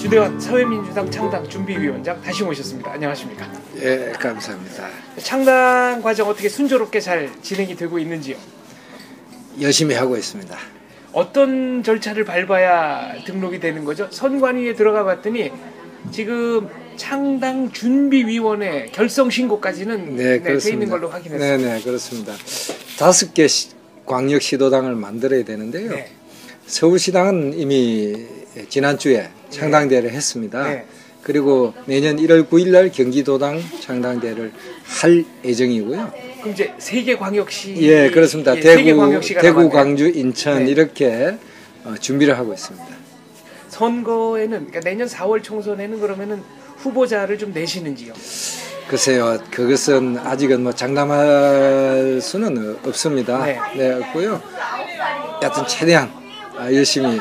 주대환 사회민주당 창당 준비위원장 다시 모셨습니다. 안녕하십니까? 예, 감사합니다. 창당 과정 어떻게 순조롭게 잘 진행이 되고 있는지요? 열심히 하고 있습니다. 어떤 절차를 밟아야 등록이 되는 거죠? 선관위에 들어가 봤더니 지금 창당 준비위원회 결성 신고까지는 돼 있는 걸로 확인했습니다. 네, 그렇습니다. 5개 광역시도당을 만들어야 되는데요. 네. 서울시당은 이미 지난주에 창당대회를 했습니다. 네. 그리고 내년 1월 9일 날 경기도당 창당대회를 할 예정이고요. 그럼 이제 3개 광역시 예, 그렇습니다. 대구, 광주, 인천 네. 이렇게 준비를 하고 있습니다. 선거에는 그러니까 내년 4월 총선에는 그러면은 후보자를 좀 내시는지요? 글쎄요, 그것은 아직은 뭐 장담할 수는 없습니다. 네, 없고요. 여하튼 최대한 열심히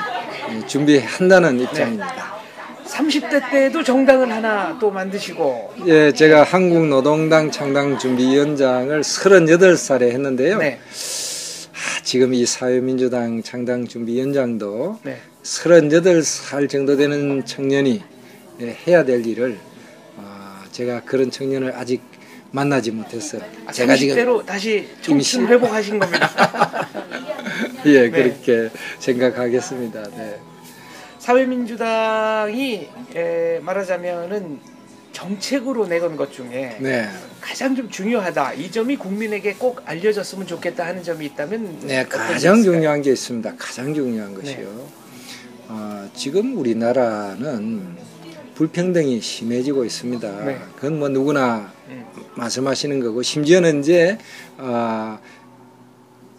준비한다는 입장입니다. 30대 때도 정당을 하나 또 만드시고. 예, 제가 한국노동당 창당준비위원장을 38살에 했는데요. 네. 지금 이 사회민주당 창당준비위원장도 네. 38살 정도 되는 청년이 해야 될 일을 제가 그런 청년을 아직 만나지 못했어요. 제가 30대로 다시 청춘 회복하신 겁니다. 예, 그렇게 생각하겠습니다. 네. 사회민주당이 말하자면은 정책으로 내건 것 중에 가장 좀 중요하다. 이 점이 국민에게 꼭 알려졌으면 좋겠다 하는 점이 있다면 네, 가장 중요한 게 있습니다. 가장 중요한 것이요. 지금 우리나라는 불평등이 심해지고 있습니다. 네. 그건 뭐 누구나 말씀하시는 거고, 심지어는 이제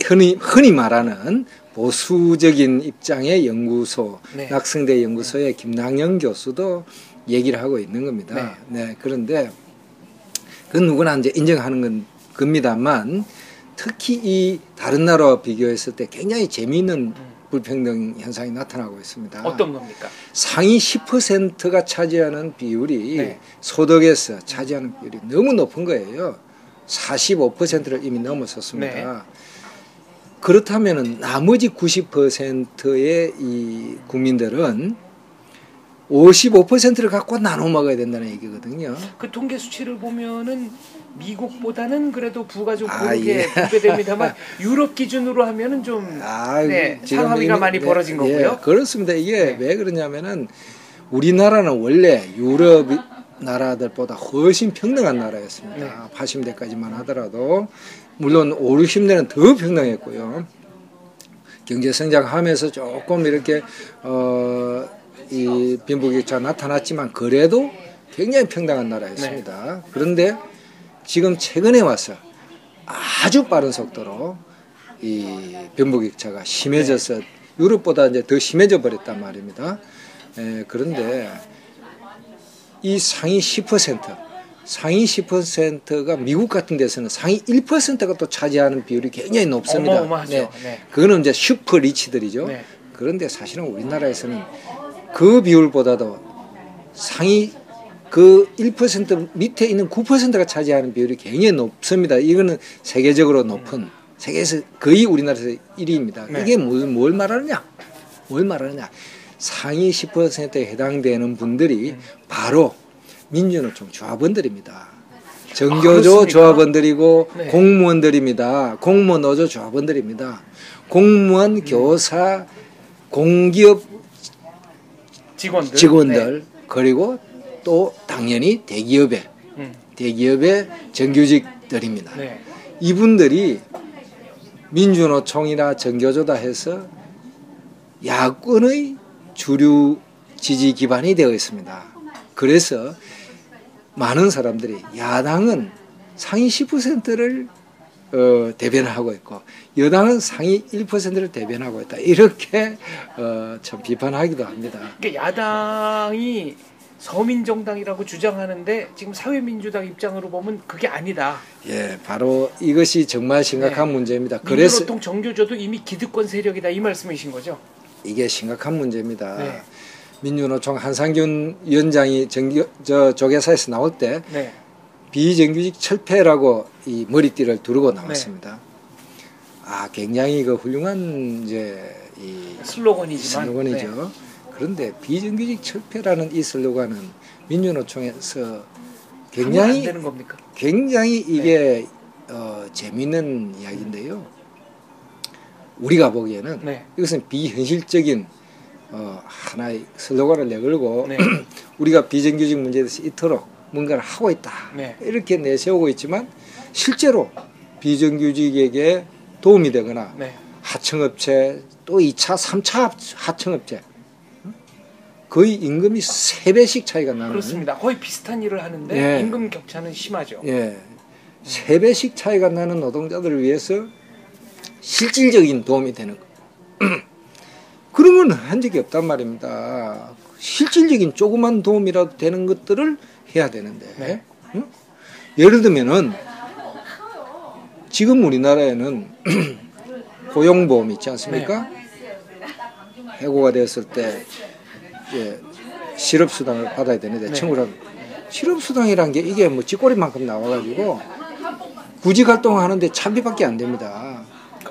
흔히 말하는 보수적인 입장의 연구소, 낙성대 연구소의 김낭영 교수도 얘기를 하고 있는 겁니다. 네, 그런데 그건 누구나 이제 인정하는 겁니다만, 특히 이 다른 나라와 비교했을 때 굉장히 재미있는 불평등 현상이 나타나고 있습니다. 어떤 겁니까? 상위 10%가 차지하는 비율이 소득에서 차지하는 비율이 너무 높은 거예요. 45%를 이미 넘어섰습니다. 그렇다면 나머지 90%의 이 국민들은 55%를 갖고 나눠 먹어야 된다는 얘기거든요. 그 통계 수치를 보면은 미국보다는 그래도 부가 좀 고르게 분배됩니다만 유럽 기준으로 하면은 좀 상하위가 많이 벌어진 거고요. 예, 그렇습니다. 이게 왜 그러냐면은 우리나라는 원래 유럽 나라들보다 훨씬 평등한 나라였습니다. 80년대까지만 하더라도 물론 5, 60년대는 더 평등했고요. 경제 성장하면서 조금 이렇게 이 빈부격차가 나타났지만 그래도 굉장히 평등한 나라였습니다. 그런데 지금 최근에 와서 아주 빠른 속도로 이 빈부격차가 심해져서 유럽보다 이제 더 심해져 버렸단 말입니다. 그런데 이 상위 10%가 미국 같은 데서는 상위 1%가 또 차지하는 비율이 굉장히 높습니다. 어마어마하죠. 그거는 이제 슈퍼 리치들이죠. 그런데 사실은 우리나라에서는 그 비율보다도 상위 그 1% 밑에 있는 9%가 차지하는 비율이 굉장히 높습니다. 이거는 세계적으로 높은, 세계에서 거의 우리나라에서 1위입니다. 이게 뭘 말하느냐? 상위 10%에 해당되는 분들이 바로 민주노총 조합원들입니다. 정교조 조합원들이고 공무원들입니다. 공무원 노조 조합원들입니다. 공무원, 교사, 공기업 직원들 그리고 또 당연히 대기업의 정규직들입니다. 이분들이 민주노총이나 정교조다 해서 야권의 주류 지지 기반이 되어 있습니다. 그래서 많은 사람들이 야당은 상위 10%를 대변하고 있고 여당은 상위 1%를 대변하고 있다. 이렇게 참 비판하기도 합니다. 그러니까 야당이 서민정당이라고 주장하는데 지금 사회민주당 입장으로 보면 그게 아니다. 예, 바로 이것이 정말 심각한 문제입니다. 그래서 민주노총 정교조도 이미 기득권 세력이다 이 말씀이신 거죠? 이게 심각한 문제입니다. 민주노총 한상균 위원장이 조계사에서 나올 때 비정규직 철폐라고 이 머리띠를 두르고 나왔습니다. 굉장히 그 훌륭한 이제 이 슬로건이죠. 그런데 비정규직 철폐라는 이 슬로건은 민주노총에서 굉장히 안 되는 겁니까? 굉장히 이게 재미있는 이야기인데요. 우리가 보기에는 이것은 비현실적인 하나의 슬로건을 내걸고 우리가 비정규직 문제에 대해서 이토록 뭔가를 하고 있다 이렇게 내세우고 있지만 실제로 비정규직에게 도움이 되거나 하청업체 또 2차 3차 하청업체 거의 임금이 3배씩 차이가 나는 그렇습니다. 거의 비슷한 일을 하는데 임금 격차는 심하죠. 3배씩 차이가 나는 노동자들을 위해서 실질적인 도움이 되는 거. 그런 건 한 적이 없단 말입니다. 실질적인 조그만 도움이라도 되는 것들을 해야 되는데 예를 들면은 지금 우리나라에는 고용보험 있지 않습니까? 해고가 됐을 때 실업수당을 받아야 되는데 청구를 실업수당이란 게 이게 뭐 쥐꼬리만큼 나와가지고 구직활동을 하는데 참비밖에 안 됩니다.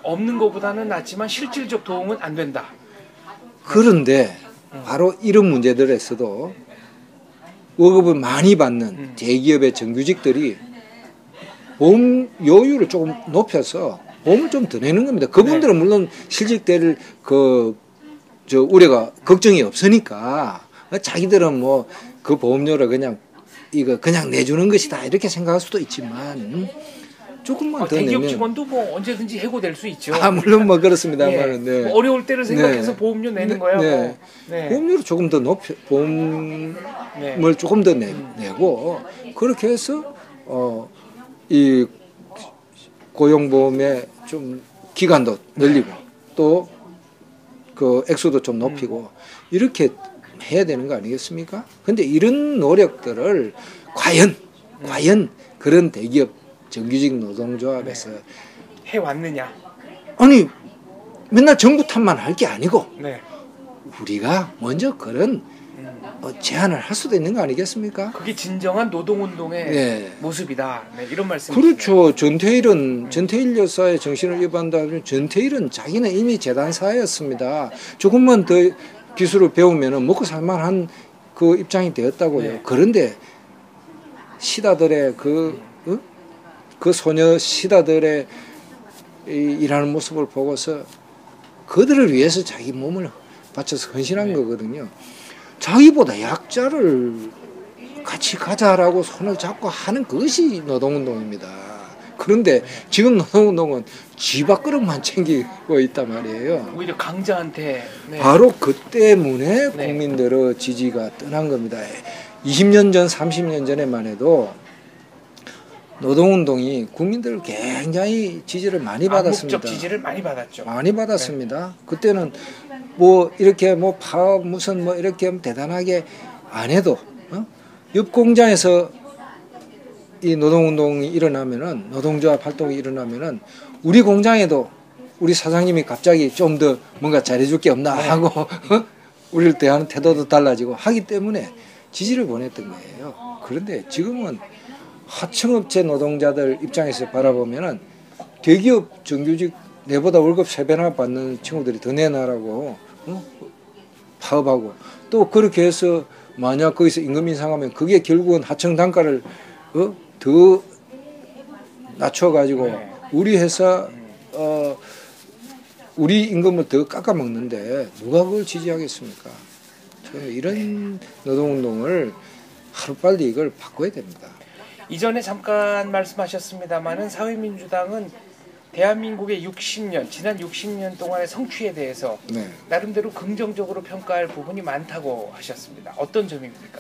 없는 것보다는 낫지만 실질적 도움은 안 된다. 그런데 바로 이런 문제들에서도 월급을 많이 받는 대기업의 정규직들이 보험 요율을 조금 높여서 보험을 좀 더 내는 겁니다. 그분들은 물론 실직될 우려가 걱정이 없으니까 자기들은 뭐 그 보험료를 그냥 내주는 것이다 이렇게 생각할 수도 있지만 조금만 더 대기업 내면 직원도 뭐 언제든지 해고될 수 있죠. 물론 뭐 그렇습니다만 뭐 어려울 때를 생각해서 보험료 내는 거야. 보험료를 조금 더 보험을 조금 더 내고 그렇게 해서 이 고용보험의 좀 기간도 늘리고 또 그 액수도 좀 높이고 이렇게 해야 되는 거 아니겠습니까? 근데 이런 노력들을 과연 그런 대기업 정규직 노동조합에서 해왔느냐? 아니 맨날 정부 탓만 할 게 아니고 우리가 먼저 그런 제안을 할 수도 있는 거 아니겠습니까? 그게 진정한 노동운동의 모습이다. 이런 말씀이시네요. 그렇죠. 전태일 여사의 정신을 위반한다면 전태일은 자기는 이미 재단사였습니다. 조금만 더 기술을 배우면 먹고 살만한 그 입장이 되었다고요. 그런데 시다들의 그 소녀 시다들의 일하는 모습을 보고서 그들을 위해서 자기 몸을 바쳐서 헌신한 거거든요. 자기보다 약자를 같이 가자라고 손을 잡고 하는 그것이 노동운동입니다. 그런데 지금 노동운동은 쥐 밥그릇만 챙기고 있단 말이에요. 오히려 강자한테. 바로 그 때문에 국민들의 지지가 떠난 겁니다. 20년 전, 30년 전에만 해도 노동운동이 국민들 굉장히 지지를 많이 받았습니다. 암묵적 지지를 많이 받았죠. 많이 받았습니다. 그때는 뭐 이렇게 뭐 파업 무슨 뭐 이렇게 대단하게 안 해도 옆 공장에서 이 노동운동이 일어나면은 노동조합 활동이 일어나면은 우리 공장에도 우리 사장님이 갑자기 좀 더 뭔가 잘해줄 게 없나 하고 우리를 대하는 태도도 달라지고 하기 때문에 지지를 보냈던 거예요. 그런데 지금은 하청업체 노동자들 입장에서 바라보면은 대기업 정규직 내보다 월급 3배나 받는 친구들이 더 내놔라고 파업하고 또 그렇게 해서 만약 거기서 임금 인상하면 그게 결국은 하청 단가를 더 낮춰가지고 우리 회사 우리 임금을 더 깎아먹는데 누가 그걸 지지하겠습니까? 저는 이런 노동운동을 하루빨리 이걸 바꿔야 됩니다. 이전에 잠깐 말씀하셨습니다마는 사회민주당은 대한민국의 지난 60년 동안의 성취에 대해서 나름대로 긍정적으로 평가할 부분이 많다고 하셨습니다. 어떤 점입니까?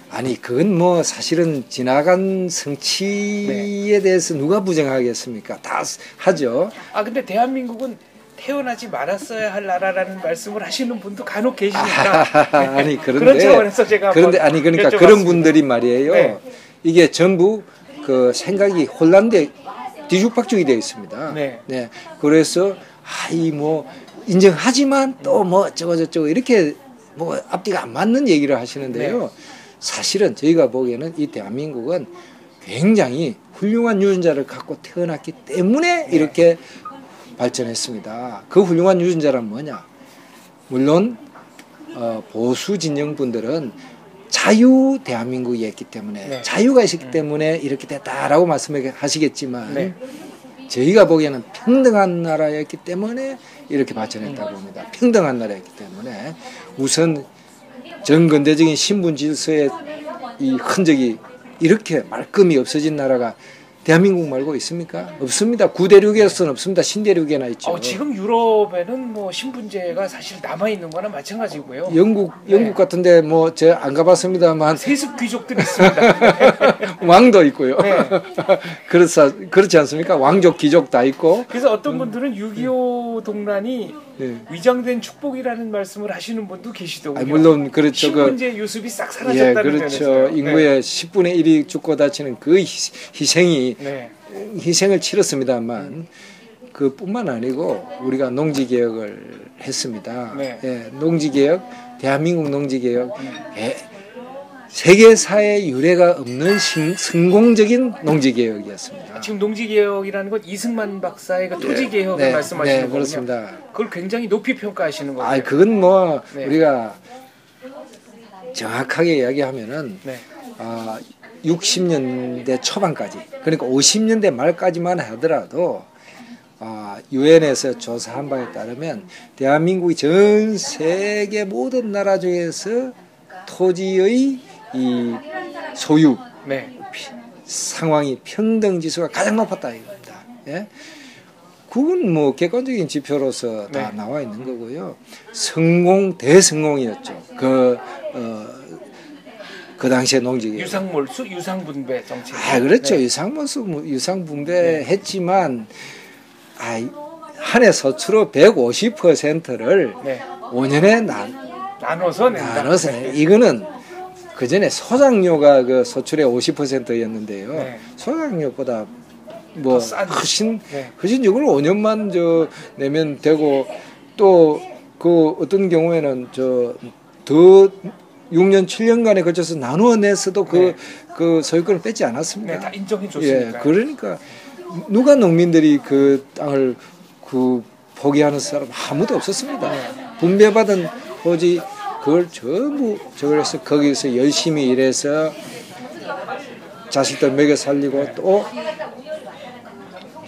아니 그건 뭐 사실은 지나간 성취에 대해서 누가 부정하겠습니까? 다 하죠. 근데 대한민국은 태어나지 말았어야 할 나라라는 말씀을 하시는 분도 간혹 계시니까. 아니 그런데 그런 차원에서 제가 그러니까 그런 분들이 말이에요. 이게 전부 그 생각이 뒤죽박죽이 되어 있습니다. 그래서 뭐 인정하지만 또 뭐 어쩌고 이렇게 뭐 앞뒤가 안 맞는 얘기를 하시는데요. 사실은 저희가 보기에는 이 대한민국은 굉장히 훌륭한 유전자를 갖고 태어났기 때문에 이렇게 발전했습니다. 그 훌륭한 유전자란 뭐냐? 물론 보수 진영 분들은 자유 대한민국이었기 때문에 네. 자유가 있었기 때문에 이렇게 됐다라고 말씀하시겠지만 네. 저희가 보기에는 평등한 나라였기 때문에 이렇게 발전했다고 봅니다. 평등한 나라였기 때문에 우선 정근대적인 신분 질서의 이 흔적이 이렇게 말끔히 없어진 나라가 대한민국 말고 있습니까? 없습니다. 구대륙에서는 없습니다. 신대륙에나 있죠. 지금 유럽에는 뭐 신분제가 사실 남아 있는 거나 마찬가지고요. 영국 같은데 뭐 제가 안 가봤습니다만 세습 귀족들이 있습니다. 왕도 있고요. 네. 그렇지 않습니까? 왕족, 귀족 다 있고. 그래서 어떤 분들은 6.25 동란이 네. 위장된 축복이라는 말씀을 하시는 분도 계시더군요. 물론 그렇죠. 신분제 유습이 싹 사라졌다는 그렇죠. 면에서요. 인구의 네. 10분의 1이 죽고 다치는 그 희생이 네. 희생을 치렀습니다만 그뿐만 아니고 우리가 농지개혁을 했습니다. 네. 예, 농지개혁, 대한민국 농지개혁 세계사의 유례가 없는 성공적인 농지개혁이었습니다. 지금 농지개혁이라는 건 이승만 박사의 그 토지개혁을 네, 말씀하시는 거군요. 그렇습니다. 그걸 굉장히 높이 평가하시는 거예요. 그건 뭐 우리가 정확하게 이야기하면은 60년대 초반까지 그러니까 50년대 말까지만 하더라도 유엔에서 조사한 바에 따르면 대한민국이 전 세계 모든 나라 중에서 토지의 이 소유 상황이 평등 지수가 가장 높았다 이겁니다. 예? 그건 뭐 객관적인 지표로서 다 나와 있는 거고요. 대성공이었죠. 그 당시에 농지개혁. 유상몰수, 유상분배 정책. 그렇죠. 유상몰수, 유상분배했지만 한 해 서출로 150%를 5년에 나눠서 이거는 그 전에 소작료가 그 소출의 50%였는데요. 소작료보다 뭐 훨씬 이걸 5년만 내면 되고 또 그 어떤 경우에는 더 6년 7년간에 걸쳐서 나누어 냈어도 그 소유권을 뺏지 않았습니다. 다 인정해 줬으니까. 그러니까 누가 농민들이 그 땅을 포기하는 사람 아무도 없었습니다. 분배받은 토지 그걸 전부 해서 거기서 열심히 일해서 자식들 먹여 살리고 또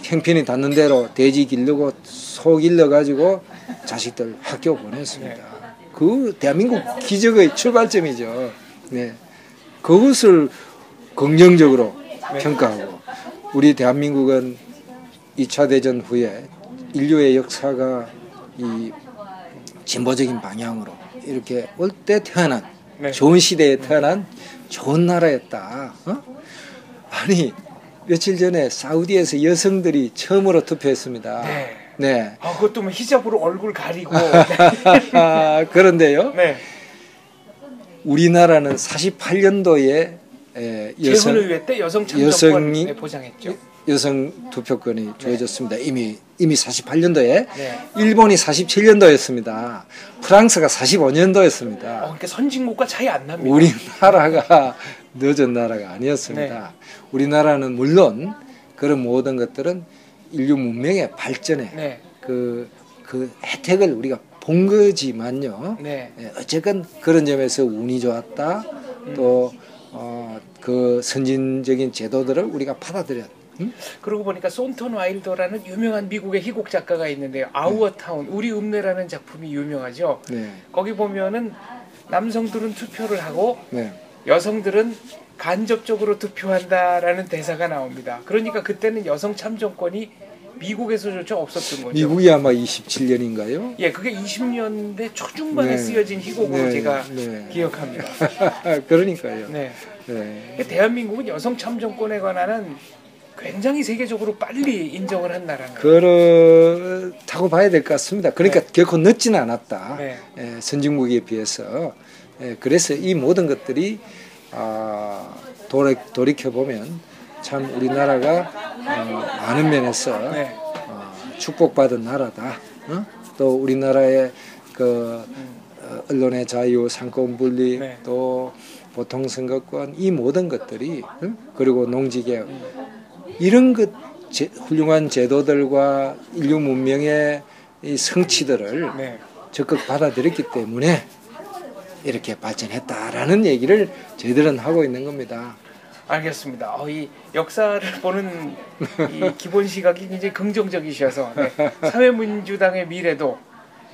형편이 닿는 대로 돼지 기르고 소 길러 가지고 자식들 학교 보냈습니다. 그 대한민국 기적의 출발점이죠. 네. 그것을 긍정적으로 평가하고 우리 대한민국은 2차 대전 후에 인류의 역사가 이 진보적인 방향으로 이렇게 올 때 태어난 좋은 시대에 태어난 좋은 나라였다. 아니 며칠 전에 사우디에서 여성들이 처음으로 투표했습니다. 네. 그것도 뭐 히잡으로 얼굴 가리고. 그런데요. 우리나라는 48년도에 재헌의회 때 여성 참정권을 보장했죠. 여성 투표권이 주어졌습니다. 이미 48년도에 일본이 47년도였습니다. 프랑스가 45년도였습니다. 그러니까 선진국과 차이 안 납니다. 우리나라가 늦은 나라가 아니었습니다. 우리나라는 물론 그런 모든 것들은 인류 문명의 발전에 그 혜택을 우리가 본 거지만요. 어쨌건 그런 점에서 운이 좋았다. 또 그 선진적인 제도들을 우리가 받아들였다. 그러고 보니까 손턴 와일더라는 유명한 미국의 희곡 작가가 있는데요. 아우어 타운, 우리 읍내라는 작품이 유명하죠. 거기 보면은 남성들은 투표를 하고 여성들은 간접적으로 투표한다라는 대사가 나옵니다. 그러니까 그때는 여성 참정권이 미국에서조차 없었던 거죠. 미국이 아마 27년인가요? 그게 20년대 초중반에 쓰여진 희곡으로 제가 기억합니다. 그러니까요. 대한민국은 여성 참정권에 관한은 굉장히 세계적으로 빨리 인정을 한 나라는 그렇다고 봐야 될 것 같습니다. 그러니까 결코 늦지는 않았다. 선진국에 비해서. 그래서 이 모든 것들이 돌이켜보면 참 우리나라가 많은 면에서 축복받은 나라다. 또 우리나라의 그 언론의 자유, 상권 분리, 또 보통선거권 이 모든 것들이 그리고 농지개혁 이런 훌륭한 제도들과 인류 문명의 이 성취들을 적극 받아들였기 때문에 이렇게 발전했다라는 얘기를 저희들은 하고 있는 겁니다. 알겠습니다. 이 역사를 보는 이 기본 시각이 굉장히 긍정적이셔서 네, 사회민주당의 미래도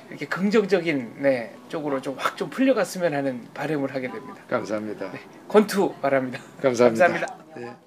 이렇게 긍정적인 네, 쪽으로 좀 확 좀 풀려갔으면 하는 바람을 하게 됩니다. 감사합니다. 네, 권투 바랍니다. 감사합니다. 감사합니다. 네.